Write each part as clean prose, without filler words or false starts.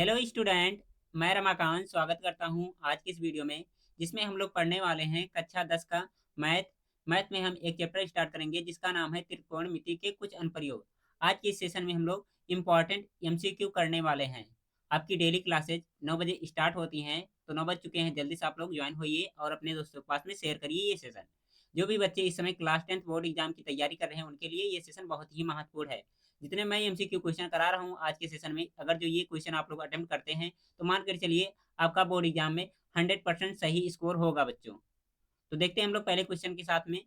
Hello student. मैं रमाकांत स्वागत करता हूं आज की इस वीडियो में, जिसमें हम लोग पढ़ने वाले हैं कक्षा 10 का मैथ। मैथ में हम एक चैप्टर स्टार्ट करेंगे जिसका नाम है त्रिकोणमिति के कुछ अनुप्रयोग। आज के इस सेशन में हम लोग इम्पॉर्टेंट एमसीक्यू करने वाले हैं। आपकी डेली क्लासेज 9 बजे स्टार्ट होती हैं, तो 9 बज चुके हैं। जल्दी से आप लोग ज्वाइन होइए और अपने दोस्तों के पास में शेयर करिए ये सेशन। जो भी बच्चे इस समय क्लास 10 बोर्ड एग्जाम की तैयारी कर रहे हैं उनके लिए ये सेशन बहुत ही महत्वपूर्ण है। जितने मैं एमसीक्यू क्वेश्चन करा रहा हूँ आज के सेशन में, अगर जो ये क्वेश्चन आप लोग अटेम्प्ट करते हैं तो मान कर चलिए आपका बोर्ड एग्जाम में 100% सही स्कोर होगा बच्चों। तो देखते हैं हम लोग पहले क्वेश्चन के साथ में।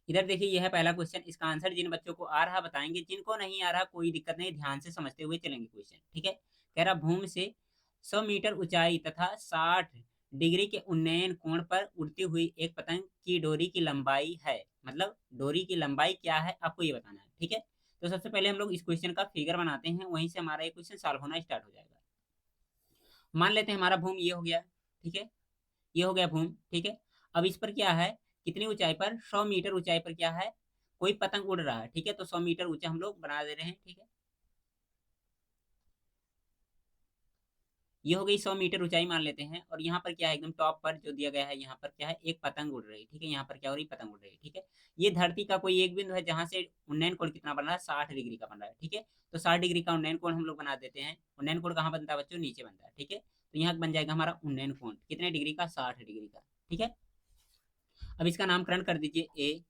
इधर देखिए, यह है पहला क्वेश्चन। इसका आंसर जिन बच्चों को आ रहा बताएंगे, जिनको नहीं आ रहा कोई दिक्कत नहीं, ध्यान से समझते हुए चलेंगे क्वेश्चन। ठीक है। कह रहा भूमि से 100 मीटर ऊंचाई तथा 60 डिग्री के उन्नयन कोण पर उड़ती हुई एक पतंग की डोरी की लंबाई है। मतलब डोरी की लंबाई क्या है आपको ये बताना है। ठीक है। तो सबसे पहले हम लोग इस क्वेश्चन का फिगर बनाते हैं, वहीं से हमारा ये क्वेश्चन सॉल्व होना स्टार्ट हो जाएगा। मान लेते हैं हमारा भूमि ये हो गया। ठीक है। ये हो गया भूमि। ठीक है। अब इस पर क्या है, कितनी ऊंचाई पर, 100 मीटर ऊंचाई पर क्या है, कोई पतंग उड़ रहा है। ठीक है। तो 100 मीटर ऊंचा हम लोग बना दे रहे हैं। ठीक है। ये हो गई 100 मीटर ऊंचाई मान लेते हैं। और यहाँ पर क्या है, एकदम टॉप पर जो दिया गया है, यहाँ पर क्या है, एक पतंग उड़ रही है। ठीक है। यहाँ पर क्या हो रही है, पतंग उड़ रही है। ठीक है। ये धरती का कोई एक बिंदु है जहां से उन्नयन कोण कितना बन रहा है, 60 डिग्री का बन रहा है। ठीक है। तो 60 डिग्री का उन्नयन कोण हम लोग बना देते हैं। उन्नयन कोण कहाँ बनता है बच्चों, नीचे बनता है। ठीक है। तो यहाँ बन जाएगा हमारा उन्नयन कोण कितने डिग्री का, 60 डिग्री का। ठीक है। अब इसका नामकरण कर दीजिए ए,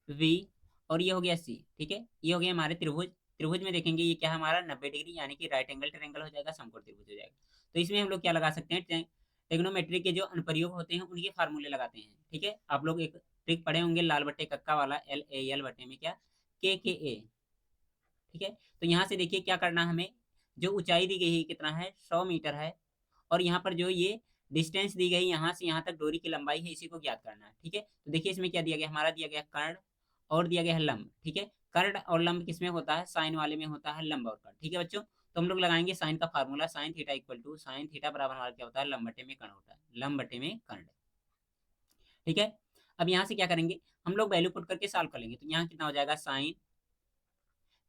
वी, और ये हो गया सी। ठीक है। ये हो गया हमारे त्रिभुज। त्रिभुज में देखेंगे ये क्या है हमारा, 90 डिग्री, यानी कि राइट एंगल ट्रायंगल हो जाएगा, समकोण त्रिभुज हो जाएगा। तो इसमें हम लोग क्या लगा सकते हैं, टेग्नोमेट्री के जो अनुप्रयोग होते हैं उनके फार्मूले लगाते हैं। ठीक है। आप लोग एक ट्रिक पढ़े होंगे, लाल बट्टे कक्का वाला, एल ए एल बट्टे में क्या, के ए। ठीक है। तो यहाँ से देखिए क्या करना है हमें, जो ऊंचाई दी गई है कितना है, 100 मीटर है। और यहाँ पर जो ये डिस्टेंस दी गई यहाँ से यहाँ तक डोरी की लंबाई है, इसी को ज्ञात करना है। ठीक है। तो देखिए इसमें क्या दिया गया, हमारा दिया गया कर्ण और दिया गया है लंब। ठीक है। कर्ण और लंब किसमें होता है, साइन वाले में होता है लंब और कर्ण। ठीक है बच्चों। तो हम लोग लगाएंगे साइन का formula, sine theta equal to, sine theta बराबर हमारा क्या होता है, लंब बटे में कर्ण होता है, लंब बटे में कर्ण। ठीक है। अब यहाँ से क्या करेंगे, हम लोग वैल्यू पुट करके सॉल्व कर लेंगे। तो यहाँ कितना हो जाएगा, साइन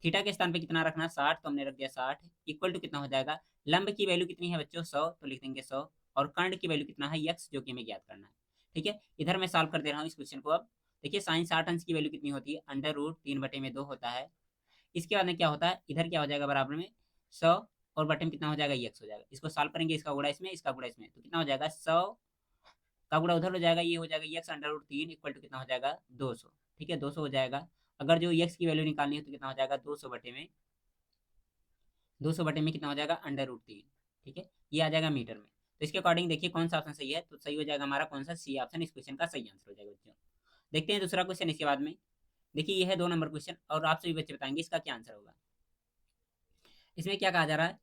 थीटा के स्थान पे कितना रखना, 60, तो हमने रख दिया 60, इक्वल टू कितना हो जाएगा, लंब की वैल्यू कितनी है बच्चों, 100, तो लिख देंगे 100। और कर्ण की वैल्यू कितना है, यक्स, जो कि हमें ज्ञात करना है। ठीक है। इधर मैं सॉल्व कर दे रहा हूँ इस क्वेश्चन को। अब देखिए साइन 60 अंश की वैल्यू कितनी होती है, अंडर रूट 3/2 होता है। इसके बाद में क्या होता है, इधर क्या हो जाएगा बराबर में 100, और बटे में कितना हो जाएगा, यक्स हो जाएगा। इसको सॉल्व करेंगे, इसका गुणा इसमें, इसका गुणा इसमें, तो कितना हो जाएगा, 100 का गुणा उधर हो जाएगा, ये हो जाएगा x under root 3 equal to कितना हो जाएगा, 200। ठीक है। 200 हो जाएगा। अगर जो यक्स की वैल्यू निकालनी है तो कितना हो जाएगा, 200 बटे में, 200 बटे में कितना हो जाएगा, अंडर रूट 3। ठीक है। ये आ जाएगा मीटर में। तो इसके अकॉर्डिंग देखिए कौन सा ऑप्शन सही है, तो सही हो जाएगा हमारा कौन सा, सी ऑप्शन इस क्वेश्चन का सही आंसर हो जाएगा बच्चों। देखते हैं दूसरा क्वेश्चन इसके बाद में। देखिए ये है 2 नंबर क्वेश्चन, और आप सभी बच्चे बताएंगे इसका क्या आंसर होगा। इसमें क्या कहा जा रहा है,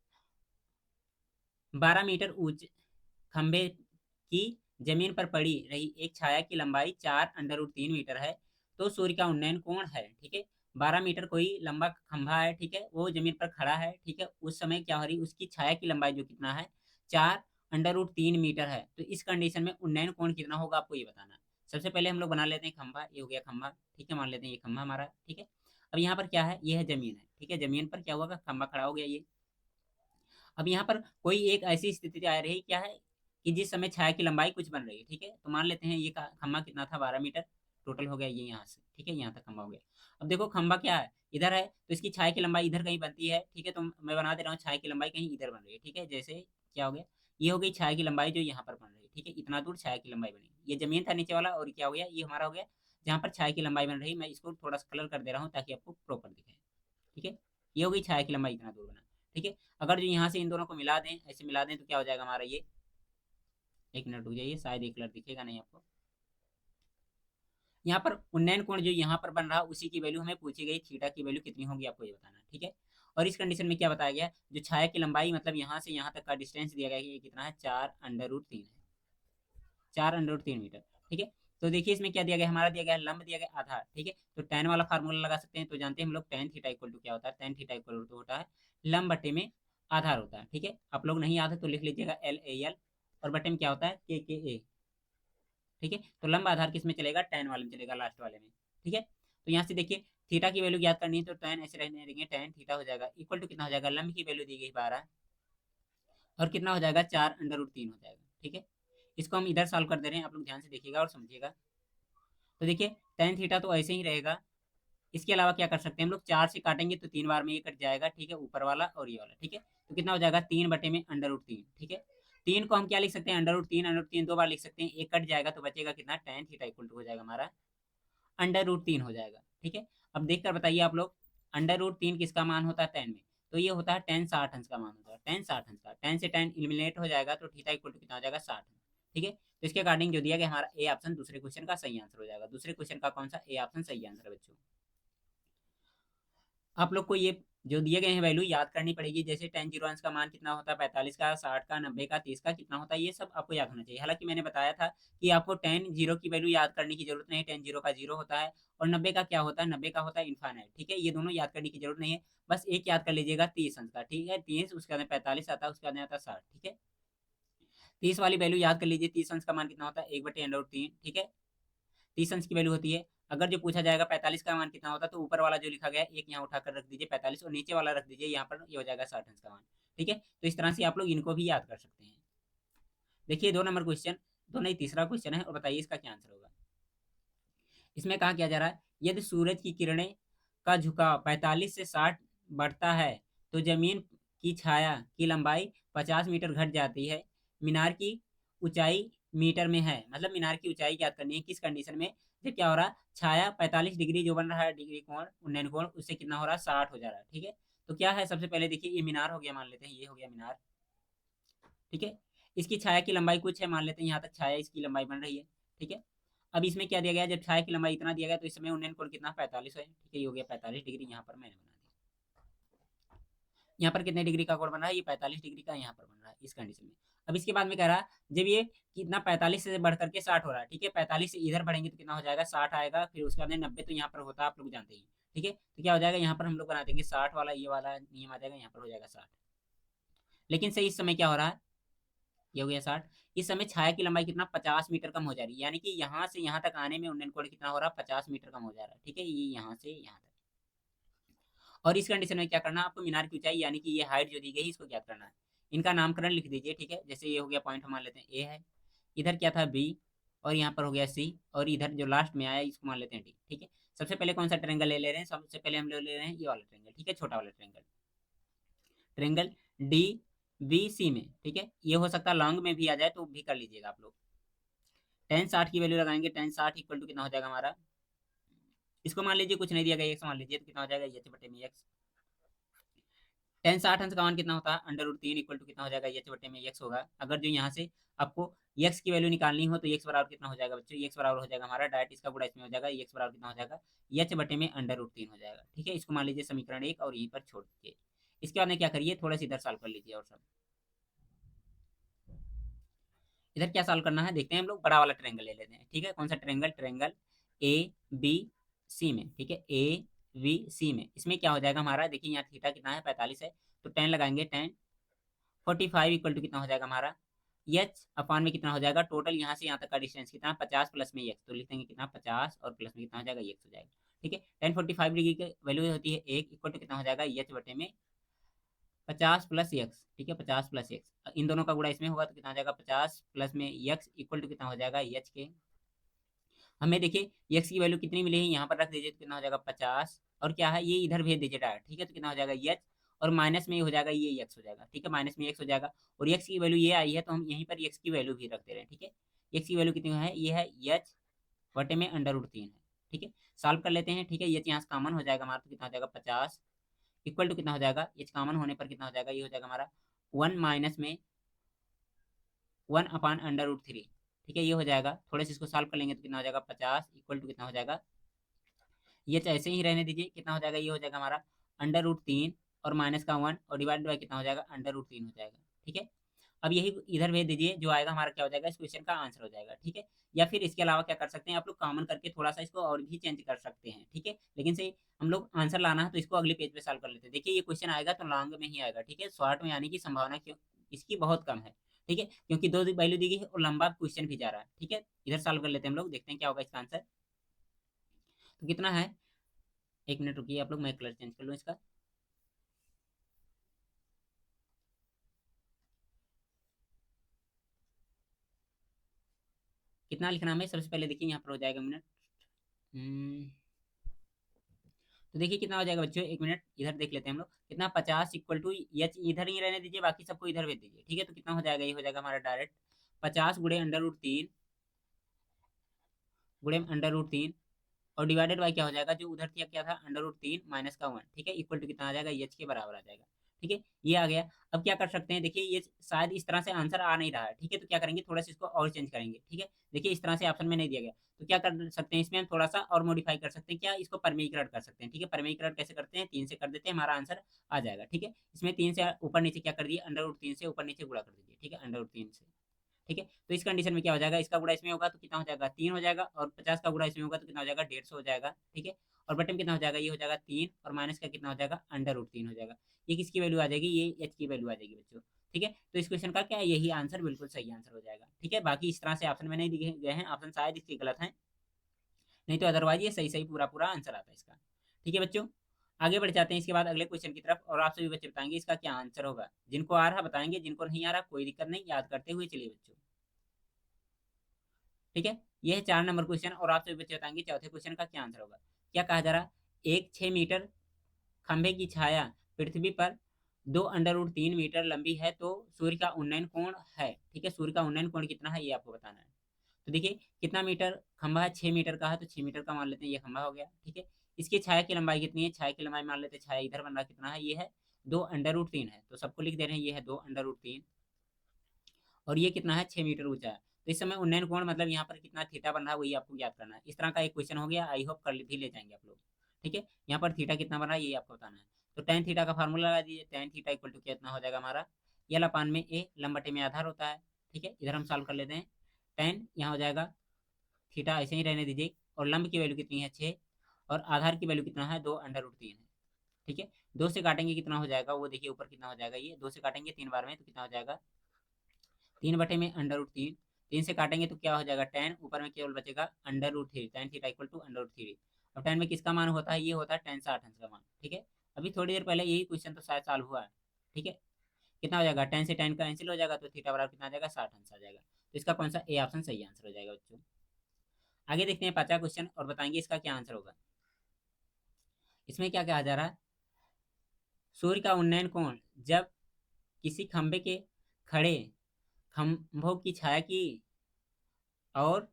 12 मीटर ऊंचे खंभे की जमीन पर पड़ी रही एक छाया की लंबाई 4√3 मीटर है, तो सूर्य का उन्नयन कोण है। ठीक है। 12 मीटर कोई लंबा खंभा है। ठीक है। वो जमीन पर खड़ा है। ठीक है। उस समय क्या हो रही, उसकी छाया की लंबाई जो कितना है, 4√3 मीटर है। तो इस कंडीशन में उन्नयन कोण कितना होगा आपको ये बताना है। सबसे पहले हम लोग बना लेते हैं खंभा, ये हो गया खंभा। ठीक है। मान लेते हैं ये खंभा हमारा। ठीक है। अब यहाँ पर क्या है, ये है जमीन है। ठीक है। जमीन पर क्या हुआ, खंभा खड़ा हो गया ये। अब यहाँ पर कोई एक ऐसी स्थिति आ रही क्या है, कि जिस समय छाया की लंबाई कुछ बन रही है। ठीक है। तो मान लेते हैं ये खंभा कितना था, 12 मीटर टोटल हो गया ये यहाँ से। ठीक है। यहाँ तक खंभा हो गया। अब देखो खंभा क्या है, इधर है, तो इसकी छाया की लंबाई इधर कहीं बनती है। ठीक है। तो मैं बना दे रहा हूँ, छाया की लंबाई कहीं इधर बन रही है। ठीक है। जैसे क्या हो गया, ये हो गई छाया की लंबाई जो यहाँ पर बन रही है। ठीक है। इतना दूर छाया की लंबाई बनी, ये जमीन था नीचे वाला, और क्या हो गया, ये हमारा हो गया जहाँ पर छाया की लंबाई बन रही है। मैं इसको थोड़ा सा कलर कर दे रहा हूँ ताकि आपको प्रॉपर दिखे। ठीक है। ये हो गई छाया की लंबाई, इतना दूर बना। ठीक है। अगर जो यहाँ से इन दोनों को मिला दें, ऐसे मिला दें, तो क्या हो जाएगा हमारा ये, एक मिनट रुक जाइए, शायद एक कलर दिखेगा नहीं आपको। यहाँ पर उन्नयन कोण जो यहाँ पर बन रहा है उसी की वैल्यू हमें पूछी गई, थीटा की वैल्यू कितनी होगी आपको ये बताना है। ठीक है। और इस कंडीशन में क्या बताया गया, जो छाया की लंबाई मतलब यहाँ से यहाँ तक का डिस्टेंस दिया गया है, ये कितना है, 4√3 है, 4√3 मीटर। ठीक है। तो देखिए इसमें क्या दिया गया, हमारा दिया गया लंब दिया गया आधार। ठीक है। तो tan वाला फार्मूला लगा सकते हैं। तो जानते हैं हम लोग tan थीटा इक्वल टू क्या होता है, tan थीटा इक्वल टू होता है लंब बटे में आधार होता है। ठीक है। आप लोग नहीं याद है तो लिख लीजिएगा एल ए एल, और बटे में क्या होता है, के ए। ठीक है। तो लंब आधार किस में चलेगा, tan वाले में चलेगा, लास्ट वाले में। ठीक है। तो यहाँ से देखिए थीटा की वैल्यू ज्ञात करनी है, तो tan ऐसे रहने देंगे, tan थीटा हो जाएगा इक्वल टू कितना हो जाएगा, लंब की वैल्यू दी गई 12, और कितना हो जाएगा 4√3 हो जाएगा। ठीक है, इसको हम इधर सॉल्व कर दे रहे हैं, आप लोग ध्यान से देखिएगा और समझिएगा। तो देखिए tan थीटा तो ऐसे ही रहेगा। इसके अलावा क्या कर सकते हैं हम लोग, 4 से काटेंगे तो 3 बार में ये कट जाएगा। ठीक है, ऊपर वाला और ये वाला। ठीक है, तो कितना हो जाएगा 3/√3। ठीक है, 3 को हम क्या लिख सकते हैं, √3 2 बार लिख सकते हैं, एक कट जाएगा तो बचेगा कितना, tan थीटा इक्वल टू हो जाएगा हमारा √3 हो जाएगा। ठीक है, अब देख कर बताइए आप लोग, √3 किसका मान होता है tan में, तो ये होता है tan 60 अंश का मान होता है, tan 60 अंश का। tan से tan एलिमिनेट हो जाएगा तो थीटा इक्वल टू कितना हो जाएगा 60 अंश। ठीक है, तो इसके अकॉर्डिंग जो दिया गया हमारा ए ऑप्शन दूसरे क्वेश्चन का सही आंसर हो जाएगा। दूसरे क्वेश्चन का कौन सा, ए ऑप्शन सही आंसर है बच्चों। आप लोग को ये जो दिए गए हैं वैल्यू याद करनी पड़ेगी, जैसे tan 0 अंश का मान कितना होता है, 45 का, 60 का, 90 का, 30 का कितना होता है, ये सब आपको याद होना चाहिए। हालांकि मैंने बताया था कि आपको tan 0 की वैल्यू याद करने की जरूरत नहीं, tan 0 का 0 होता है, और 90 का क्या होता है, 90 का होता है इनफाइनाइट। ठीक है, ये दोनों याद करने की जरूरत नहीं है, बस एक याद कर लीजिएगा 30 अंश का। ठीक है, 30 उसके बाद 45 आता है, उसके बाद आता है 60। ठीक है, 30 वाली वैल्यू याद कर लीजिए, 30 अंश का मान कितना होता है, 1/√3। ठीक है, 30 अंश की वैल्यू होती है। अगर जो पूछा जाएगा 45 का मान कितना होता है, तो ऊपर वाला जो लिखा गया है एक यहाँ उठाकर रख दीजिए 45, और नीचे वाला रख दीजिए यहाँ पर, ये हो जाएगा 60 अंश का मान। ठीक है, तो इस तरह से आप लोग इनको भी याद कर सकते हैं। देखिए 2 नंबर क्वेश्चन, दो नहीं तीसरा क्वेश्चन है, और बताइए इसका क्या आंसर होगा। इसमें कहा क्या जा रहा है, यदि सूरज की किरणें का झुकाव 45 से 60 बढ़ता है तो जमीन की छाया की लंबाई 50 मीटर घट जाती है। मीनार की ऊंचाई मीटर में है, मतलब मीनार की ऊंचाई ज्ञात करनी है, किस कंडीशन में। जब क्या हो रहा है, छाया 45 डिग्री जो बन रहा है डिग्री कोण, उन्नयन कोण, उससे कितना हो रहा है, 60 हो जा रहा है। ठीक है, तो क्या है, सबसे पहले देखिए ये मीनार हो गया, मान लेते हैं ये हो गया मीनार। ठीक है, इसकी छाया की लंबाई कुछ है, मान लेते हैं यहाँ तक छाया इसकी लंबाई बन रही है। ठीक है, अब इसमें क्या दिया गया, जब छाया की लंबाई इतना दिया गया तो इस समय उन्नयन कोण कितना, 45 है। ठीक है, ये हो गया 45 डिग्री, यहाँ पर मैंने बना दिया। यहाँ पर कितने डिग्री का कोण बन रहा है, ये 45 डिग्री का यहाँ पर बन रहा है इस कंडीशन में। अब इसके बाद में कह रहा है, जब ये कितना 45 से बढ़ करके 60 हो रहा है। ठीक है, 45 से इधर बढ़ेंगे तो कितना हो जाएगा, 60 आएगा, फिर उसके बाद में 90 तो यहाँ पर होता है, आप लोग जानते ही। ठीक है, तो क्या हो जाएगा, यहाँ पर हम लोग बना देंगे 60 वाला, ये वाला नियम आ जाएगा, यहाँ पर हो जाएगा 60। लेकिन सही इस समय क्या हो रहा है, ये हो गया 60। इस समय छाया की लंबाई कितना, 50 मीटर कम हो जा रही है, यानी कि यहाँ से यहाँ तक आने में उन्नयन कोण कितना हो रहा है, 50 मीटर कम हो जा रहा है। ठीक है, ये यहाँ से यहाँ तक। और इस कंडीशन में क्या करना है आपको, मीनार की ऊंचाई यानी कि ये हाइट जो दी गई इसको ज्ञात करना है। इनका नामकरण लिख दीजिए। ठीक है, जैसे ये हो गया पॉइंट, हम मान लेते हैं ए है, इधर क्या था बी, और यहाँ पर हो गया सी, और इधर जो लास्ट में आया इसको मान लेते हैं डी। ठीक है, सबसे पहले कौन सा ट्रेंगल ले रहे हैं, सबसे पहले हम ले रहे हैं ये वाला ट्रेंगल। ठीक है, छोटा वाला triangle, triangle D B C में। ठीक है, ये हो सकता है लॉन्ग में भी आ जाए तो भी कर लीजिएगा आप लोग। tan 60 की वैल्यू लगाएंगे, tan 60 इक्वल टू कितना हो जाएगा हमारा, इसको मान लीजिए कुछ नहीं दिया गया, एक्स मान लीजिए, तो कितना हो जाएगा एच बटे में एक्स। tan 60 अंश का मान कितना होता है, √3 इक्वल टू कितना हो जाएगा, एच बटे में एक्स होगा। अगर जो यहाँ से आपको एक्स की वैल्यू निकालनी हो तो एक्स बराबर कितना हो जाएगा बच्चों, एक्स बराबर हो जाएगा हमारा डायरेक्ट इसका गुणा इसमें हो जाएगा, एक्स बराबर कितना हो जाएगा, एच बटे में √3 हो जाएगा। ठीक है, इसको मान लीजिए समीकरण 1 और यहीं पर छोड़ दीजिए। इसके बाद में क्या करिए, थोड़ा सा इधर सॉल्व कर लीजिए, और सब इधर क्या सॉल्व करना है देखते हैं हम लोग, बड़ा वाला ट्रेंगल ले लेते हैं। ठीक है, कौन सा triangle, triangle A B C में। ठीक है, ए बी सी में, इसमें क्या हो जाएगा हमारा, देखिए यहाँ थीटा कितना है 45 है, तो tan लगाएंगे, tan 45 इक्वल टू कितना हो जाएगा हमारा, एच अपान में कितना हो जाएगा, टोटल यहाँ से यहाँ तक का डिस्टेंस कितना, 50 प्लस में एक्स, तो लिख देंगे कितना 50 और प्लस में कितना हो जाएगा एक्स हो जाएगा। ठीक है, tan 45 डिग्री की वैल्यू होती है 1 इक्वल टू कितना हो जाएगा, एच बटे में 50 प्लस एक्स। ठीक है, 50 प्लस एक्स, इन दोनों का गुणा इसमें होगा तो कितना हो जाएगा, 50 प्लस में एक्स इक्वल टू कितना हो जाएगा, एच के। हमें देखिए एक्स की वैल्यू कितनी मिली है, यहाँ पर रख दीजिए तो कितना हो जाएगा 50, और क्या है ये इधर भेज दीजिए डायरेक्ट। ठीक है, तो कितना हो जाएगा एच, और माइनस में ये हो जाएगा ये एक्स हो जाएगा। ठीक है, माइनस में एक्स हो जाएगा, और एक्स की वैल्यू ये आई है तो हम यहीं पर एक्स की वैल्यू भी रख दे रहे हैं। ठीक है, एक्स की वैल्यू कितनी है, ये है एच बटे में √3 है। ठीक है, सॉल्व कर लेते हैं। ठीक है, एच यहाँ से कॉमन हो जाएगा हमारा, तो कितना हो जाएगा 50 इक्वल टू कितना हो जाएगा, एच कॉमन होने पर कितना हो जाएगा, ये हो जाएगा हमारा 1 माइनस में 1/√3। ठीक है, ये हो जाएगा, थोड़े से इसको सॉल्व कर लेंगे तो कितना हो जाएगा 50 इक्वल टू कितना हो जाएगा, ये ऐसे ही रहने दीजिए, कितना हो जाएगा, ये हो जाएगा हमारा √3 और माइनस का 1 और डिवाइड बाई कितना हो जाएगा, √3 हो जाएगा। ठीक है, अब यही इधर भेज दीजिए, जो आएगा हमारा क्या हो जाएगा, इस क्वेश्चन का आंसर हो जाएगा। ठीक है, या फिर इसके अलावा क्या कर सकते हैं आप लोग, कॉमन करके थोड़ा सा इसको और भी चेंज कर सकते हैं। ठीक है, लेकिन से हम लोग आंसर लाना है तो इसको अगले पेज पे सॉल्व कर लेते हैं। देखिए ये क्वेश्चन आएगा तो लॉन्ग में ही आएगा। ठीक है, शॉर्ट में आने की संभावना क्यों, इसकी बहुत कम है। ठीक है, क्योंकि दो वैल्यू दी गई है और लंबा क्वेश्चन भी जा रहा है। ठीक है, इधर सॉल्व कर लेते हैं हम लोग, देखते हैं क्या होगा इसका आंसर। तो कितना है, एक मिनट रुकिए आप लोग, मैं कलर चेंज कर लूँ इसका। कितना लिखना है सबसे पहले देखिए यहाँ पर हो जाएगा मिनट। तो देखिए कितना हो जाएगा बच्चों, एक मिनट इधर देख लेते हैं हम लोग कितना, 50 इक्वल टू एच इधर ही रहने दीजिए, बाकी सबको इधर भेज दीजिए, ठीक है। तो कितना हो जाएगा, ये हो जाएगा हमारा डायरेक्ट 50 गुणे अंडर रूट 3 गुणे अंडर रूट 3 और डिवाइडेड बाय क्या हो जाएगा, जो उधर क्या था अंडर रूट 3 माइनस का 1, ठीक है, इक्वल टू कितना आ जाएगा, एच के बराबर आ जाएगा, ठीक है। ये आ गया। अब क्या कर सकते हैं, देखिए ये शायद इस तरह से आंसर आ नहीं रहा है, ठीक है, तो क्या करेंगे, थोड़ा सा इसको और चेंज करेंगे, ठीक है। देखिए इस तरह से ऑप्शन में नहीं दिया गया, तो क्या कर सकते हैं, इसमें हम थोड़ा सा और मॉडिफाई कर सकते हैं, क्या इसको परमीकरण कर सकते हैं, ठीक है। परमीकरण कैसे करते हैं, 3 से कर देते हैं, हमारा आंसर आ जाएगा, ठीक है। इसमें 3 से ऊपर नीचे क्या कर दिए, अंडर रूट 3 से ऊपर नीचे गुणा कर दीजिए, ठीक है, अंडर रूट 3 से, ठीक है। तो इस कंडीशन में क्या हो जाएगा, इसका गुणा इसमें होगा तो कितना हो जाएगा, 3 हो जाएगा, और 50 का गुणा इसमें होगा तो कितना हो जाएगा, 150 हो जाएगा, ठीक है। और बटन में कितना हो जाएगा, ये हो जाएगा 3 और माइनस का कितना हो जाएगा, अंडर रूट 3 हो जाएगा। ये किसकी वैल्यू आ जाएगी, ये एच की वैल्यू आ जाएगी बच्चों, ठीक है। तो इस क्वेश्चन का क्या है, यही आंसर बिल्कुल सही आंसर हो जाएगा, ठीक है। बाकी इस तरह से ऑप्शन में नहीं दिए गए हैं, ऑप्शन शायद इसके गलत हैं, नहीं तो अदरवाइज ये सही सही पूरा पूरा आंसर आता है इसका, ठीक है बच्चों। आगे बढ़ जाते हैं इसके बाद अगले क्वेश्चन की तरफ, और आप सभी बच्चे बताएंगे इसका क्या आंसर होगा, जिनको आ रहा बताएंगे, जिनको नहीं आ रहा कोई दिक्कत नहीं, याद करते हुए चलिए बच्चों, ठीक है। ये है 4 नंबर क्वेश्चन, और आप सभी बच्चे बताएंगे चौथे क्वेश्चन का क्या आंसर होगा। क्या कहा जा रहा, एक 6 मीटर खंभे की छाया पृथ्वी पर 2 अंडर रूट 3 मीटर लंबी है, तो सूर्य का उन्नयन कोण है, ठीक है। सूर्य का उन्नयन कोण कितना है, ये आपको बताना है। तो देखिए कितना मीटर खंभा है, 6 मीटर का है, तो 6 मीटर का मान लेते हैं, ये खंभा हो गया, ठीक है। इसकी छाया की लंबाई कितनी है, छाया की लंबाई मान लेते हैं, छाया इधर बन रहा कितना है, ये है 2 अंडर रूट 3 है, तो सबको लिख दे रहे हैं, ये है 2 अंडर रूट 3, और ये कितना है, 6 मीटर ऊंचा है। तो इस समय उन्नयन कोण मतलब यहाँ पर कितना थीटा बन रहा है, वही आपको याद करना है। इस तरह का एक क्वेश्चन हो गया, आई होप कर भी ले जाएंगे आप लोग, ठीक है। यहाँ पर थीटा कितना बन रहा है, ये आपको बताना है। तो टेन थीटा का फार्मूला लगा दीजिए, टेन थीटा इक्वल टू कितना हो जाएगा हमारा, ये लपान में ए लंबटे में आधार होता है, ठीक है। इधर हम सॉल्व कर लेते हैं, टेन यहाँ हो जाएगा, थीटा ऐसे ही रहने दीजिए, और लंब की वैल्यू कितनी है 6, और आधार की वैल्यू कितना है, 2 अंडर रूट 3 है, ठीक है। 2 से काटेंगे कितना हो जाएगा, वो देखिए ऊपर कितना हो जाएगा, ये 2 से काटेंगे 3 बार में तो कितना हो जाएगा, 3/अंडर रूट 3, 3 से काटेंगे तो क्या हो जाएगा, टेन, ऊपर में केवल बचेगा under root 3, tan theta equal to under root 3। अब टेन में किसका मान होता है, ये होता है टेन साठ अंश का मान, ठीक है। अभी थोड़ी देर पहले यही क्वेश्चन तो शायद सॉल्व हुआ है, ठीक है। कितना हो जाएगा, टेन से टेन कैंसिल हो जाएगा, तो थीटा बराबर कितना आ जाएगा, 60 अंश आ जाएगा। तो इसका कौन सा ए ऑप्शन सही आंसर हो जाएगा बच्चों। आगे देखते हैं 5वां क्वेश्चन, और बताएंगे इसका क्या आंसर होगा। इसमें क्या कहा जा रहा है, सूर्य का उन्नयन कोण जब किसी खंभे के खड़े खंभों की छाया की और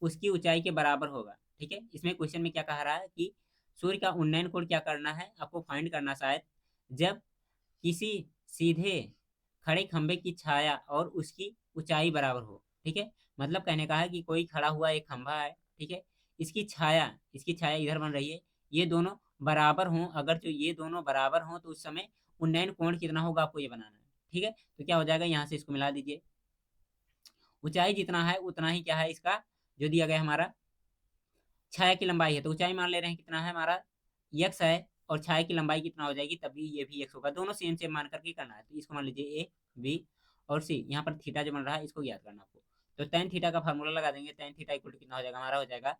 उसकी ऊंचाई के बराबर होगा, ठीक है। इसमें क्वेश्चन में क्या कह रहा है कि सूर्य का उन्नयन कोण क्या करना है, आपको फाइंड करना शायद, जब किसी सीधे खड़े खंभे की छाया और उसकी ऊंचाई बराबर हो, ठीक है। मतलब कहने का है कि कोई खड़ा हुआ एक खंभा है, ठीक है, इसकी छाया इधर बन रही है, ये दोनों बराबर हों, अगर जो ये दोनों बराबर हों तो उस समय उन्नयन कोण कितना होगा, आपको ये बनाना है, ठीक है। तो क्या हो जाएगा, यहाँ से इसको मिला दीजिए, ऊंचाई जितना है उतना ही क्या है इसका, जो दिया गया हमारा छाया की लंबाई है, तो ऊंचाई मान ले रहे हैं कितना है हमारा, यक्स है, और छाया की लंबाई कितना हो जाएगी, तभी ये भी यक्स होगा, दोनों सेम सेम मान करके करना है। तो इसको मान लीजिए ए बी और सी, यहाँ पर थीटा जो बन रहा है इसको याद करना आपको। तो टेन थीटा का फार्मूला लगा देंगे, टेन थीटा इक्वल टू कितना हो जाएगा, हमारा हो जाएगा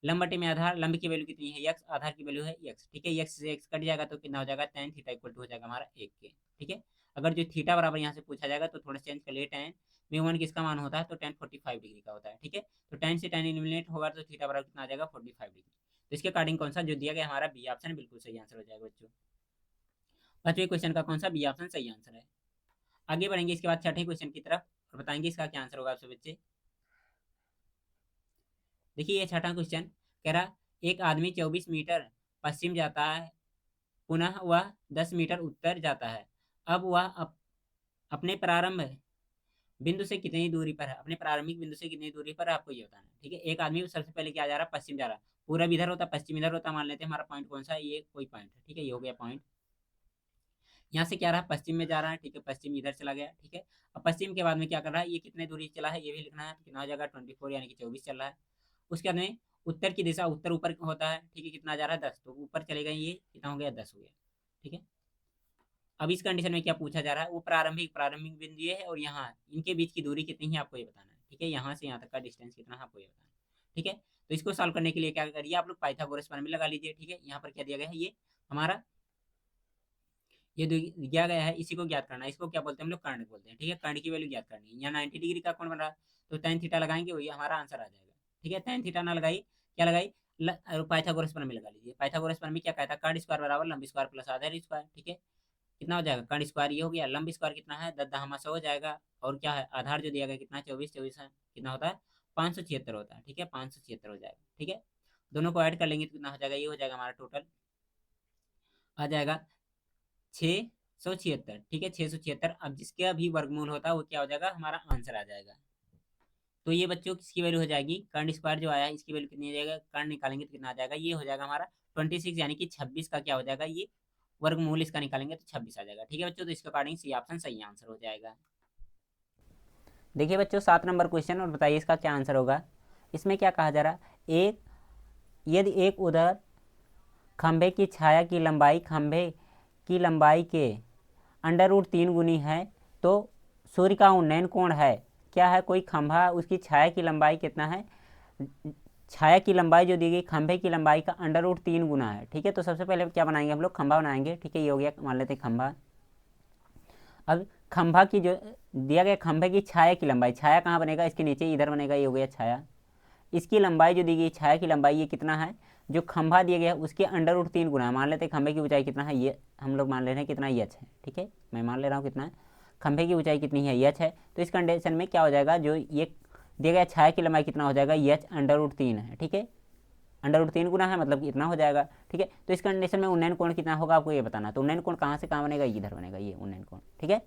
लंब बटे में आधार, लंब की वैल्यू कितनी है यक्स, आधार की वैल्यू है यक्स, ठीक है। यक्स से एक्स कट जाएगा तो कितना हो जाएगा, टेन थीटा इक्वल टू हो जाएगा हमारा 1 के, ठीक है। अगर जो थीटा बराबर यहाँ से पूछा जाएगा तो थोड़ा चेंज कर लिए, टेन में 1 किसका मान होता है, तो टेन 45 डिग्री का होता है, ठीक है। तो टेन से टेन एलिमिनेट होगा तो थीटा बराबर कितना आ जाएगा, 45 डिग्री। तो इसके अकॉर्डिंग कौन सा जो दिया गया हमारा बी ऑप्शन बिल्कुल सही आंसर हो जाएगा बच्चों। 5वें क्वेश्चन का कौन सा बी ऑप्शन सही आंसर है। आगे बढ़ेंगे इसके बाद 6ठे क्वेश्चन की तरफ, और बताएंगे इसका क्या आंसर होगा आपसे बच्चे। देखिए ये 6ठा क्वेश्चन कह रहा, एक आदमी 24 मीटर पश्चिम जाता है, पुनः वह 10 मीटर उत्तर जाता है, अब वह अपने प्रारंभ बिंदु से कितनी दूरी पर है, अपने प्रारंभिक बिंदु से कितनी दूरी पर है, आपको ये बताना है, ठीक है। एक आदमी सबसे पहले क्या जा रहा है, पश्चिम जा रहा है, पूरब इधर होता पश्चिम इधर होता, मान लेते हैं हमारा पॉइंट कौन सा है, ये कोई पॉइंट है, ठीक है, ये हो गया पॉइंट। यहाँ से क्या रहा, पश्चिम में जा रहा है, ठीक है, पश्चिम इधर चला गया, ठीक है। अब पश्चिम के बाद में क्या कर रहा है, ये कितने दूरी चला है ये भी लिखना है, तो कितना हो जाएगा 24 यानी कि 24 चल रहा है। उसके बाद में उत्तर की दिशा, उत्तर ऊपर होता है, ठीक है, कितना जा रहा है 10, तो ऊपर चले गए, ये कितना हो गया 10 हो गया, ठीक है। अब इस कंडीशन में क्या पूछा जा रहा है, वो प्रारंभिक प्रारंभिक बिंदु ये है, और यहाँ इनके बीच की दूरी कितनी है आपको ये बताना है, ठीक है। यहाँ से यहाँ तक का डिस्टेंस कितना है आपको ये बताना है, ठीक है। तो इसको सॉल्व करने के लिए क्या करिए आप लोग, पाइथागोरस प्रमेय लगा लीजिए, ठीक है। यहाँ पर क्या दिया गया है, ये हमारा ये दिया गया है, इसी को ज्ञात करना है। इसको क्या बोलते हैं हम लोग? कर्ण बोलते हैं। ठीक है, कर्ण की वैल्यू ज्ञात करनी है। यहाँ 90 डिग्री का कोण बन रहा है, तो tan थीटा लगाएंगे, वही हमारा आंसर आ जाएगा। ठीक है, tan थीटा ना लगाई, क्या लगाई? पाइथागोरस प्रमेय लगा लीजिए। पाइथागोरस प्रमेय क्या कहता है? कर्ण स्क्वायर बराबर लंब स्क्वायर प्लस आधार स्क्वायर। ठीक है, कितना हो जाएगा? कर्ण स्क्वायर ये हो गया, लंब स्क्वायर कितना है? 10 हो जाएगा, और क्या है? आधार जो दिया गया कितना है? 24, 24 है, कितना होता है? 576 होता है। ठीक है, 576 हो जाएगा। ठीक है, दोनों को ऐड कर लेंगे तो कितना हो जाएगा? ये हो जाएगा हमारा टोटल आ जाएगा 676। ठीक है, 676। अब जिसका भी वर्गमूल होता है वो क्या हो जाएगा? हमारा आंसर आ जाएगा। तो ये बच्चों किसकी वैल्यू हो जाएगी? कर्ण स्क्वायर जो आया है इसकी वैल्यू कितनी हो जाएगा? कर्ण निकालेंगे तो कितना आ जाएगा? ये हो जाएगा हमारा 26, यानी कि 26 का क्या हो जाएगा? ये वर्गमूल इसका निकालेंगे तो 26 आ जाएगा। ठीक है बच्चों, तो इसके अकॉर्डिंग सी ऑप्शन सही आंसर हो जाएगा। देखिए बच्चों 7 नंबर क्वेश्चन, और बताइए इसका क्या आंसर होगा। इसमें क्या कहा जा रहा है? यदि एक उधर खंभे की छाया की लंबाई खंभे की लंबाई के √3 गुनी है, तो सूर्य का उन्नयन कोण है क्या है? कोई खंभा, उसकी छाया की लंबाई कितना है? छाया की लंबाई जो दी गई खंभे की लंबाई का √3 गुना है। ठीक है, तो सबसे पहले क्या बनाएंगे हम लोग? खंभा बनाएंगे। ठीक है, ये हो गया, मान लेते हैं खंभा। अब खंभा की जो दिया गया खंभे की छाया की लंबाई, छाया कहाँ बनेगा? इसके नीचे इधर बनेगा, ये हो गया छाया। इसकी लंबाई जो दी गई छाया की लंबाई ये कितना है? जो खंभा दिया गया उसके √3 गुना है। मान लेते हैं खंभे की ऊंचाई कितना है? ये हम लोग मान ले रहे हैं कितना? एच है। ठीक है, मैं मान ले रहा हूँ कितना है खंभे की ऊंचाई कितनी है? एच है। तो इस कंडीशन में क्या हो जाएगा? जो ये दिया गया छाया की लंबाई कितना हो जाएगा? एच √3 है। ठीक है, √3 गुना है, मतलब इतना हो जाएगा। ठीक है, तो इस कंडीशन में उन्नयन कोण कितना होगा आपको ये बताना। तो उन्नयन कोण कहाँ से कहाँ बनेगा? इधर बनेगा, ये उन्नयन कोण। ठीक है,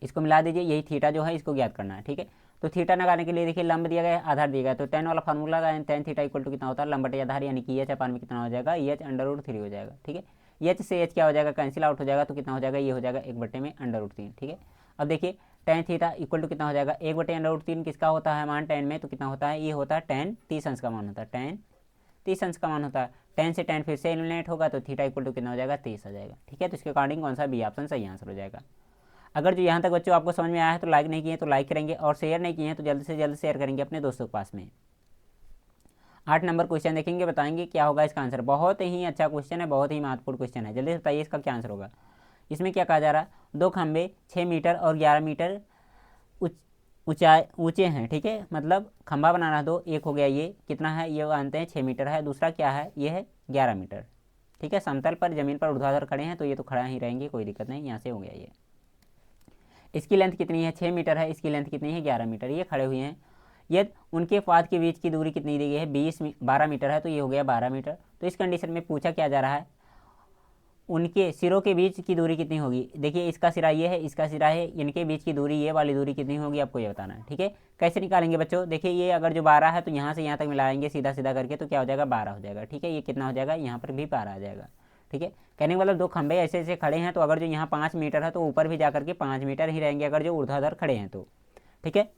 इसको मिला दीजिए, यही थीटा जो है इसको ज्ञात करना है। ठीक है, तो थीटा लगाने के लिए देखिए लंब दिया गया है, आधार दिया गया है, तो tan वाला फार्मूला लगाएं। tan थीटा इक्वल टू कितना होता है? लंब बटे आधार, यानी कि एच अपान में कितना हो जाएगा? एच √3 हो जाएगा। ठीक है, एच से एच क्या हो जाएगा? कैंसिल आउट हो जाएगा, तो कितना हो जाएगा? ये हो जाएगा 1/में √3। ठीक है, अब देखिए tan थीटा इक्वल टू कितना हो जाएगा? 1/√3 किसका होता है मान? tan में, तो कितना होता है? ये होता है tan 30 अंश का मान होता है। tan 30 अंश का मान होता है। tan से tan फिर से एलिमिनेट होगा, तो थीटा इक्वल टू कितना हो जाएगा? 30 हो जाएगा। ठीक है, तो इसके अकॉर्डिंग कौन सा बी ऑप्शन सही आंसर हो जाएगा। अगर जो यहाँ तक बच्चों आपको समझ में आया है तो लाइक नहीं किए तो लाइक करेंगे, और शेयर नहीं किए हैं तो जल्द से जल्द शेयर करेंगे अपने दोस्तों के पास में। 8 नंबर क्वेश्चन देखेंगे, बताएंगे क्या होगा इसका आंसर। बहुत ही अच्छा क्वेश्चन है, बहुत ही महत्वपूर्ण क्वेश्चन है। जल्दी से बताइए इसका क्या आंसर होगा। इसमें क्या कहा जा रहा है? दो खंभे 6 मीटर और 11 मीटर ऊंचाई ऊंचे हैं। ठीक है, मतलब खंभा बनाना दो, एक हो गया ये कितना है? ये मानते हैं 6 मीटर है, दूसरा क्या है? ये है 11 मीटर। ठीक है, समतल पर जमीन पर ऊर्ध्वाधर खड़े हैं, तो ये तो खड़ा ही रहेंगे, कोई दिक्कत नहीं। यहाँ से हो गया ये। इसकी लेंथ कितनी है? 6 मीटर है। इसकी लेंथ कितनी है? 11 मीटर। ये खड़े हुए हैं। यदि उनके पाद के बीच की दूरी कितनी दी गई है? 12 मीटर है, तो ये हो गया 12 मीटर। तो इस कंडीशन में पूछा क्या जा रहा है? उनके सिरों के बीच की दूरी कितनी होगी? देखिए इसका सिरा ये है, इसका सिरा है, इनके बीच की दूरी, ये वाली दूरी कितनी होगी आपको ये बताना है। ठीक है, कैसे निकालेंगे बच्चों? देखिए ये अगर जो 12 है तो यहाँ से यहाँ तक मिलाएंगे सीधा सीधा करके, तो क्या हो जाएगा? 12 हो जाएगा। ठीक है, ये कितना हो जाएगा? यहाँ पर भी 12 आ जाएगा। ठीक है, कहने का मतलब दो खंभे ऐसे ऐसे खड़े हैं, तो अगर जो यहाँ 5 मीटर है तो ऊपर भी जाकर के 5 मीटर ही रहेंगे, अगर जो ऊर्ध्वाधर खड़े हैं तो। ठीक है,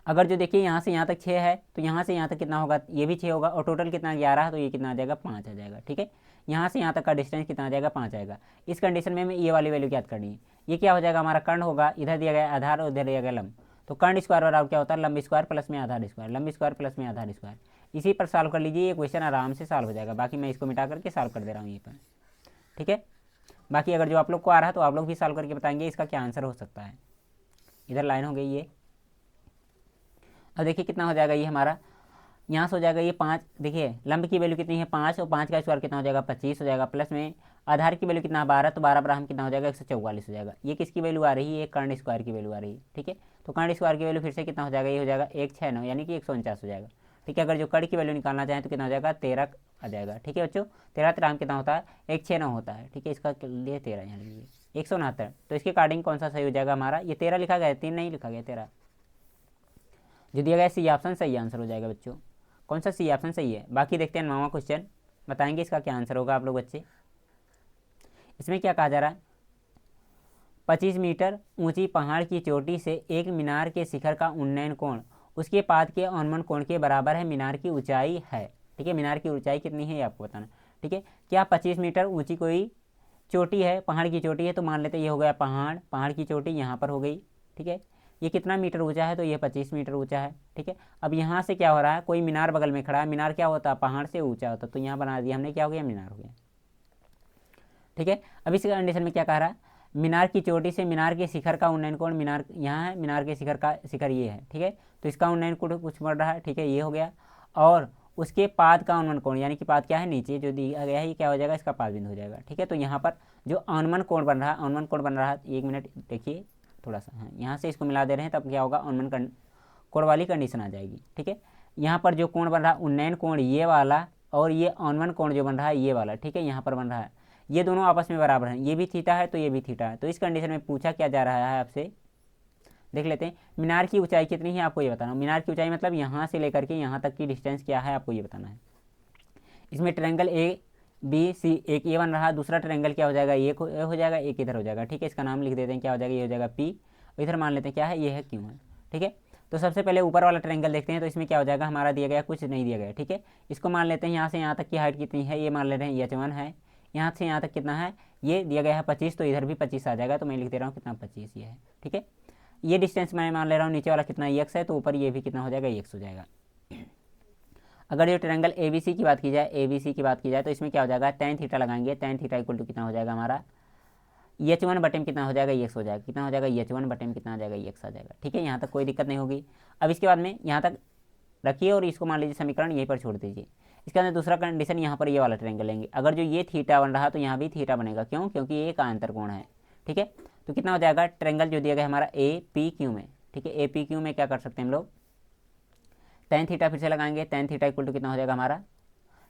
अगर जो देखिए यहाँ से यहाँ तक 6 है, तो यहाँ से यहाँ तक कितना होगा? ये भी 6 होगा, और टोटल कितना? 11 है, तो ये कितना आ जाएगा? 5 आ जाएगा। ठीक है, यहाँ से यहाँ तक का डिस्टेंस कितना आ जाएगा? 5 आएगा। इस कंडीशन में हमें ये वाली वैल्यू याद करनी है। ये क्या हो जाएगा? हमारा कर्ण होगा, इधर दिया गया आधार और उधर दिया गया लंब, तो कर्ण स्क्वायर बराबर क्या होता है? लंब स्क्वायर प्लस में आधार स्क्वायर, लंब स्क्वायर प्लस में आधार स्क्वायर। इसी पर सॉल्व कर लीजिए, ये क्वेश्चन आराम से सॉल्व हो जाएगा। बाकी मैं इसको मिटा करके सॉल्व कर दे रहा हूँ ये पर। ठीक है, बाकी अगर जो आप लोग को आ रहा है तो आप लोग भी सॉल्व करके बताएंगे इसका क्या आंसर हो सकता है। इधर लाइन हो गई ये। अब देखिए कितना हो जाएगा ये हमारा, यहाँ से हो जाएगा ये 5। देखिए लंब की वैल्यू कितनी है? 5, और 5 का स्क्वायर कितना हो जाएगा? 25 हो जाएगा, प्लस में आधार की वैल्यू कितना है? 12, तो 12 बराबर कितना हो जाएगा? 144 हो जाएगा। ये किसकी वैल्यू आ रही है? ये कर्ण स्क्वायर की वैल्यू आ रही है। ठीक है, तो कर्ण स्क्वायर की वैल्यू फिर से कितना हो जाएगा? ये हो जाएगा 169, यानी कि 149 हो जाएगा। ठीक है, अगर जो कर्ण की वैल्यू निकालना चाहें तो कितना हो जाएगा? 13 आ जाएगा। ठीक है बच्चों, 13 13 कितना होता है? 169 होता है। ठीक है, इसका लिए 13 यहाँ लीजिए 169, तो इसके अकॉर्डिंग कौन सा सही हो जाएगा हमारा? ये 13 लिखा गया है, 3 नहीं लिखा गया, 13 जो दिया गया सी ऑप्शन सही आंसर हो जाएगा बच्चों। कौन सा सी ऑप्शन सही है? बाकी देखते हैं 9वां क्वेश्चन, बताएंगे इसका क्या आंसर होगा आप लोग बच्चे। इसमें क्या कहा जा रहा है? 25 मीटर ऊंची पहाड़ की चोटी से एक मीनार के शिखर का उन्नयन कोण उसके पाद के अवनमन कोण के बराबर है। मीनार की ऊंचाई है। ठीक है, मीनार की ऊंचाई कितनी है ये आपको बताना। ठीक है, क्या 25 मीटर ऊंची कोई चोटी है, पहाड़ की चोटी है, तो मान लेते ये हो गया पहाड़ की चोटी यहाँ पर हो गई। ठीक है, ये कितना मीटर ऊंचा है? तो ये 25 मीटर ऊंचा है। ठीक है, अब यहाँ से क्या हो रहा है? कोई मीनार बगल में खड़ा है। मीनार क्या होता है? पहाड़ से ऊंचा होता है, तो यहाँ बना दिया हमने, क्या हो गया? मीनार हो गया। ठीक है। अब इस कंडीशन में क्या कह रहा है, मीनार की चोटी से मीनार के शिखर का उन्नयन कोण, मीनार यहाँ है, मीनार के शिखर ये है, ठीक है। तो इसका उन्नयन कोण कुछ बढ़ रहा है, ठीक है, ये हो गया। और उसके पाद का उन्नयन कोण, यानी कि पाद क्या है, नीचे जो दिया गया है ये क्या हो जाएगा, इसका पाद बिंदु हो जाएगा, ठीक है। तो यहाँ पर जो अवनमन कोण बन रहा है, अवनमन कोण बन रहा है, 1 मिनट देखिए थोड़ा सा, हाँ यहाँ से इसको मिला दे रहे हैं, तब क्या होगा, अवनमन कोण वाली कंडीशन आ जाएगी, ठीक है। यहाँ पर जो कोण बन रहा है उन्नयन कोण ये वाला, और ये अवनमन कोण जो बन रहा है ये वाला, ठीक है, यहाँ पर बन रहा है, ये दोनों आपस में बराबर हैं, ये भी थीटा है तो ये भी थीटा है। तो इस कंडीशन में पूछा क्या जा रहा है आपसे, देख लेते हैं। मीनार की ऊंचाई कितनी है, आपको ये बताना है। मीनार की ऊंचाई मतलब यहाँ से लेकर के यहाँ तक की डिस्टेंस क्या है, आपको ये बताना है। इसमें ट्रायंगल ए बी सी, एक ये बन रहा है, दूसरा ट्रायंगल क्या हो जाएगा, एक हो जाएगा, एक इधर हो जाएगा, ठीक है। इसका नाम लिख देते हैं, क्या हो जाएगा, ये हो जाएगा पी, इधर मान लेते हैं क्या है, ये है क्यू है, ठीक है। तो सबसे पहले ऊपर वाला ट्रायंगल देखते हैं। तो इसमें क्या हो जाएगा, हमारा दिया गया कुछ नहीं दिया गया, ठीक है। इसको मान लेते हैं, यहाँ से यहाँ तक की हाइट कितनी है, ये मान ले रहे हैं H1 है, यहाँ से यहाँ तक कितना है, ये दिया गया है 25, तो इधर भी 25 आ जाएगा, तो मैं लिख दे रहा हूँ कितना, 25 ये है, ठीक है। ये डिस्टेंस मैं मान ले रहा हूँ, नीचे वाला कितना x है, तो ऊपर ये भी कितना हो जाएगा, x हो जाएगा। अगर जो ट्रायंगल ABC की बात की जाए, ABC की बात की जाए, तो इसमें क्या हो जाएगा, tan थीटा लगाएंगे, tan थीटा इक्वल टू कितना हो जाएगा हमारा, H1 बटे में कितना हो जाएगा, x हो जाएगा, कितना हो जाएगा, H1 बटे में कितना आ जाएगा, x आ जाएगा, ठीक है। यहाँ तक कोई दिक्कत नहीं होगी। अब इसके बाद में यहाँ तक रखिए और इसको मान लीजिए समीकरण यहीं पर छोड़ दीजिए। इसके अंदर दूसरा कंडीशन, यहाँ पर ये वाला ट्रायंगल लेंगे। अगर जो ये थीटा बन रहा तो यहाँ भी थीटा बनेगा, क्यों, क्योंकि ये का अंतर कोण है, ठीक है। तो कितना हो जाएगा, ट्रायंगल जो दिया गया हमारा APQ में, ठीक है, APQ में क्या कर सकते हैं हम लोग, tan थीटा फिर से लगाएंगे, tan थीटा इक्वल टू कितना हो जाएगा हमारा,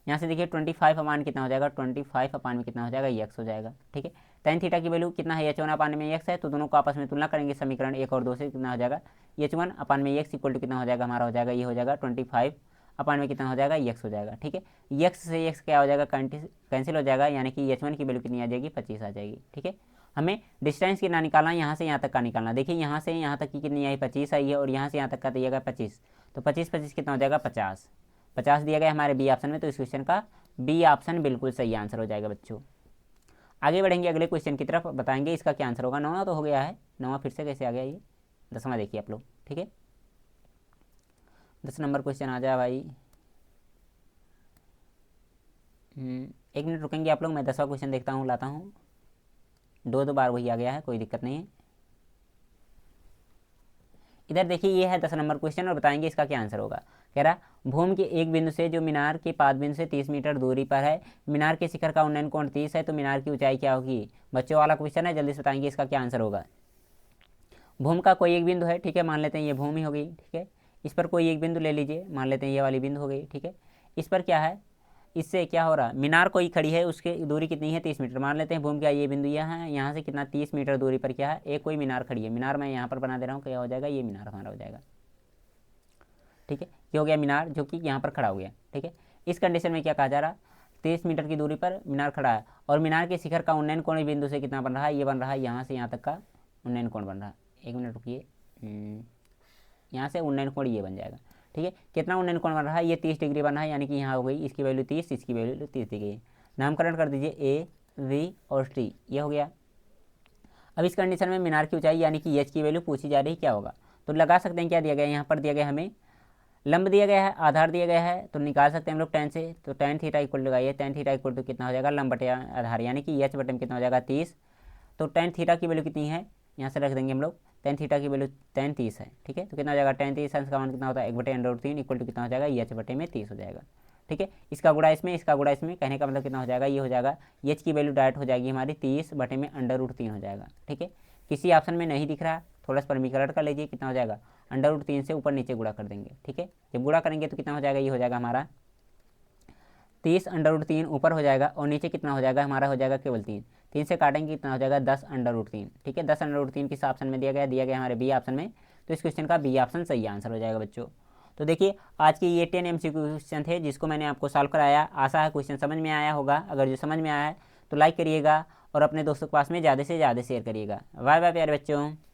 यहाँ से देखिए 25 अपान कितना हो जाएगा, 25 अपान में कितना हो जाएगा, x हो जाएगा, ठीक है। tan थीटा की वैल्यू कितना है, H1 अपान में x है, तो दोनों को आपस में तुलना करेंगे, समीकरण 1 और 2 से कितना हो जाएगा, H1 अपान में x इक्वल टू कितना हो जाएगा हमारा, हो जाएगा ये हो जाएगा 25 अपान में कितना हो जाएगा, x हो जाएगा, ठीक है। x से x क्या हो जाएगा, कैंसिल हो जाएगा, यानी कि H1 की वैल्यू कितनी आ जाएगी, 25 आ जाएगी, ठीक है। हमें डिस्टेंस कितना निकालना है, यहाँ से यहाँ तक का निकालना। देखिए यहाँ से यहाँ तक की कितनी आई, 25 आई है, और यहाँ से यहाँ तक का दिया गया 25, तो 25 कितना हो जाएगा, 50 दिया गया हमारे बी ऑप्शन में। तो इस क्वेश्चन का बी ऑप्शन बिल्कुल सही आंसर हो जाएगा बच्चों। आगे बढ़ेंगे अगले क्वेश्चन की तरफ, बताएंगे इसका क्या आंसर होगा। 9वां तो हो गया है, 9वां फिर से कैसे आ गया, ये 10वां देखिए आप लोग, ठीक है। 10 नंबर क्वेश्चन आ जाए भाई। 1 मिनट रुकेंगे आप लोग, मैं 10वां क्वेश्चन देखता हूँ, लाता हूँ। दो बार वही आ गया है, कोई दिक्कत नहीं है। इधर देखिए ये है 10 नंबर क्वेश्चन, और बताएंगे इसका क्या आंसर होगा। कह रहा भूमि के एक बिंदु से जो मीनार के पाद बिंदु से 30 मीटर दूरी पर है, मीनार के शिखर का उन्नयन कोण 30 है, तो मीनार की ऊंचाई क्या होगी। बच्चों वाला क्वेश्चन है, जल्दी से बताएंगे इसका क्या आंसर होगा। भूमि का कोई एक बिंदु है, ठीक है, मान लेते हैं ये भूमि हो गई, ठीक है। इस पर कोई एक बिंदु ले लीजिए, मान लेते हैं ये वाली बिंदु हो गई, ठीक है। इस पर क्या है, इससे क्या हो रहा है, मीनार कोई खड़ी है, उसकी दूरी कितनी है, 30 मीटर मान लेते हैं। भूमि का ये बिंदु यहाँ है, यहाँ से कितना 30 मीटर दूरी पर क्या है, एक कोई मीनार खड़ी है। मीनार मैं यहाँ पर बना दे रहा हूँ, क्या हो जाएगा, ये मीनार हमारा हो जाएगा, ठीक है। ये हो गया मीनार जो कि यहाँ पर खड़ा हो गया, ठीक है। इस कंडीशन में क्या कहा जा रहा, 30 मीटर की दूरी पर मीनार खड़ा है, और मीनार के शिखर का उन्नयन कोण बिंदु से कितना बन रहा है, ये बन रहा है यहाँ से यहाँ तक का उन्नयन कोण बन रहा है। 1 मिनट रुकिए, यहाँ से उन्नयन कोण ये बन जाएगा, ठीक है। कितना उन्नयन कोण बन रहा है, ये 30 डिग्री बन रहा है, यानी कि यहाँ हो गई इसकी वैल्यू 30, इसकी वैल्यू 30 दी गई। नामकरण कर दीजिए A, V और T, ये हो गया। अब इस कंडीशन में मीनार की ऊंचाई यानी कि H की वैल्यू पूछी जा रही, क्या होगा। तो लगा सकते हैं, क्या दिया गया, यहाँ पर दिया गया हमें लंब दिया गया है, आधार दिया गया है, तो निकाल सकते हैं हम लोग tan से। तो tan थीटा इक्वल लगाइए, tan थीटा इक्वल टू कितना हो जाएगा, लंब बटे आधार, यानी कि H बटे में कितना हो जाएगा, 30। तो tan थीटा की वैल्यू कितनी है, यहाँ से रख देंगे हम लोग, tan थीटा की वैल्यू tan 30 है, ठीक है। तो कितना हो जाएगा, tan 30 अंश का मान कितना होता है, 1/√3 इक्वल टू कितना हो जाएगा, H बटे में 30 हो जाएगा, ठीक है। इसका गुणा इसमें, इसका गुणा इसमें, कहने का मतलब कितना हो जाएगा, ये हो जाएगा H की वैल्यू डायरेक्ट हो जाएगी हमारी 30 बटे में √3 हो जाएगा, ठीक है। किसी ऑप्शन में नहीं दिख रहा, थोड़ा सा समीकरण कर लीजिए, कितना हो जाएगा, √3 से ऊपर नीचे गुणा कर देंगे, ठीक है। जब गुणा करेंगे तो कितना हो जाएगा, ये हो जाएगा हमारा 30 √3 ऊपर हो जाएगा, और नीचे कितना हो जाएगा हमारा, हो जाएगा केवल 3 से काटेंगे कितना हो जाएगा, 10 √3, ठीक है। 10 √3 किस ऑप्शन में दिया गया हमारे बी ऑप्शन में। तो इस क्वेश्चन का बी ऑप्शन सही आंसर हो जाएगा बच्चों। तो देखिए आज की ये 10 MCQ क्वेश्चन थे जिसको मैंने आपको सॉल्व कराया। आशा है क्वेश्चन समझ में आया होगा। अगर जो समझ में आया है तो लाइक करिएगा, और अपने दोस्तों के पास में ज़्यादा से ज़्यादा शेयर करिएगा। बाय बाय प्यारे बच्चों।